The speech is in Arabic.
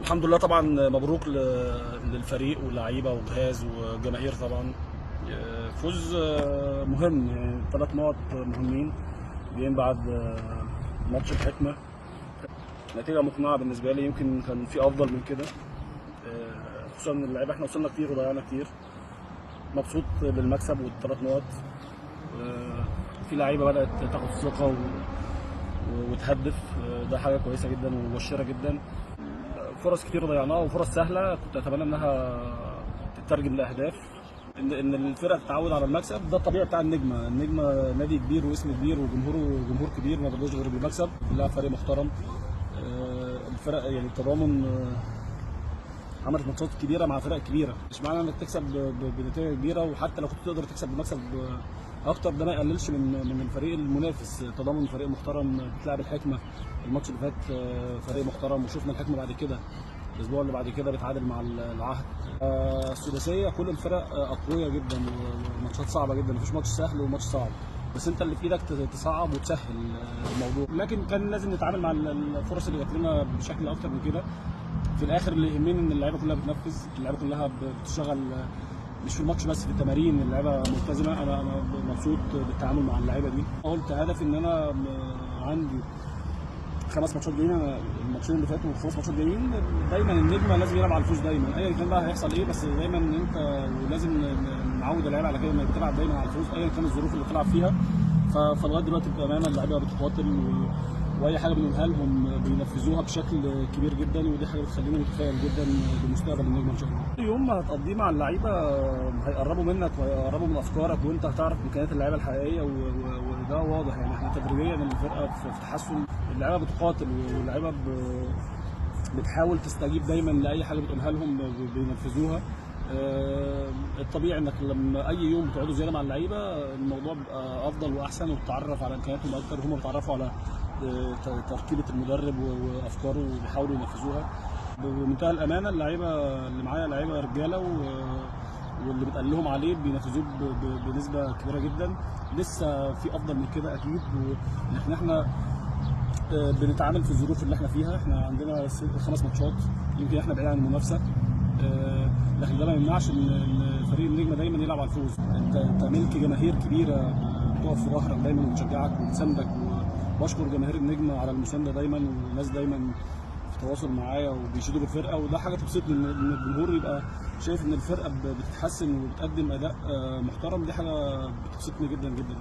الحمد لله طبعا، مبروك للفريق واللعيبه والجهاز والجماهير طبعا. فوز مهم، يعني 3 نقط مهمين جايين بعد ماتش الحكمه. نتيجه مقنعه بالنسبه لي، يمكن كان في افضل من كده. خصوصا ان اللعيبه احنا وصلنا كتير وضيعنا كتير. مبسوط بالمكسب وال3 نقط. في لعيبه بدات تاخد ثقه وتهدف. ده حاجه كويسه جدا ومبشره جدا. فرص كتير ضيعناها وفرص سهله كنت اتمنى انها تترجم لاهداف. ان الفرقه تتعود على المكسب، ده الطبيعي بتاع النجمه نادي كبير واسم كبير وجمهور كبير، ما بيرضوش غير بالمكسب. كلها فريق محترم. الفرق يعني التضامن عملت ماتشات كبيره مع فرق كبيره. مش معنى انك تكسب بنتيجه كبيره، وحتى لو كنت تقدر تكسب بمكسب اكتر، ده ما يقللش من الفريق المنافس. تضامن فريق محترم، بتلعب الحكمه الماتش اللي فات، فريق محترم، وشفنا الحكمه بعد كده الاسبوع اللي بعد كده بتعادل مع العهد. السداسيه كل الفرق اقوياء جدا وماتشات صعبه جدا، مفيش ماتش سهل وماتش صعب، بس انت اللي في ايدك تصعب وتسهل الموضوع. لكن كان لازم نتعامل مع الفرص اللي جات لنا بشكل اكتر من كده. في الاخر اللي يهمني ان اللعيبه كلها بتنفذ، اللعيبه كلها بتشتغل، مش في الماتش بس، في التمارين اللعيبه ملتزمه. انا مبسوط بالتعامل مع اللعيبه دي. قلت هدفي ان انا عندي 5 ماتشات جايين. انا الماتشين اللي فاتوا و5 ماتشات جايين. دايما النجم لازم يلعب على الفوز دايما، ايا كان بقى هيحصل ايه، بس دايما انت ولازم نعود اللعيبه على كده انك بتلعب دايما على الفوز ايا كان الظروف اللي بتلعب فيها. فلغايه دلوقتي بامانه اللعيبه بتقاتل، واي حاجه بنقولها لهم بينفذوها بشكل كبير جدا، ودي حاجه بتخليني متفائل جدا بمستقبل النجم ان شاء الله. يوم ما هتقضيه مع اللعيبه هيقربوا منك وهيقربوا من افكارك، وانت هتعرف امكانيات اللعيبه الحقيقيه، وده واضح. يعني احنا تدريجيا الفرقه في تحسن. اللعيبه بتقاتل واللعيبه بتحاول تستجيب دايما لاي حاجه بتقولها لهم بينفذوها. الطبيعي انك لما اي يوم بتقعدوا زياده مع اللعيبه الموضوع بيبقى افضل واحسن، وبتتعرف على امكانياتهم اكتر، وهم بيتعرفوا على تركيبه المدرب وافكاره وبيحاولوا ينفذوها بمنتهى الامانه. اللعيبه اللي معايا لعيبه رجاله، واللي بتقال لهم عليه بينفذوه بنسبه كبيره جدا. لسه في افضل من كده اكيد، احنا بنتعامل في الظروف اللي احنا فيها. احنا عندنا 5 ماتشات، يمكن احنا بعيد عن المنافسه، لكن ده ما يمنعش ان فريق النجمه دايما يلعب على الفوز. انت ملك جماهير كبيره بتقف في ظهرك دايما وتشجعك وتساندك، وبشكر جماهير النجمه على المسانده دايما، والناس دايما في تواصل معايا وبيشيدوا بالفرقه، وده حاجه تبسطني ان الجمهور يبقى شايف ان الفرقه بتتحسن وبتقدم اداء محترم. دي حاجه بتبسطني جدا جدا.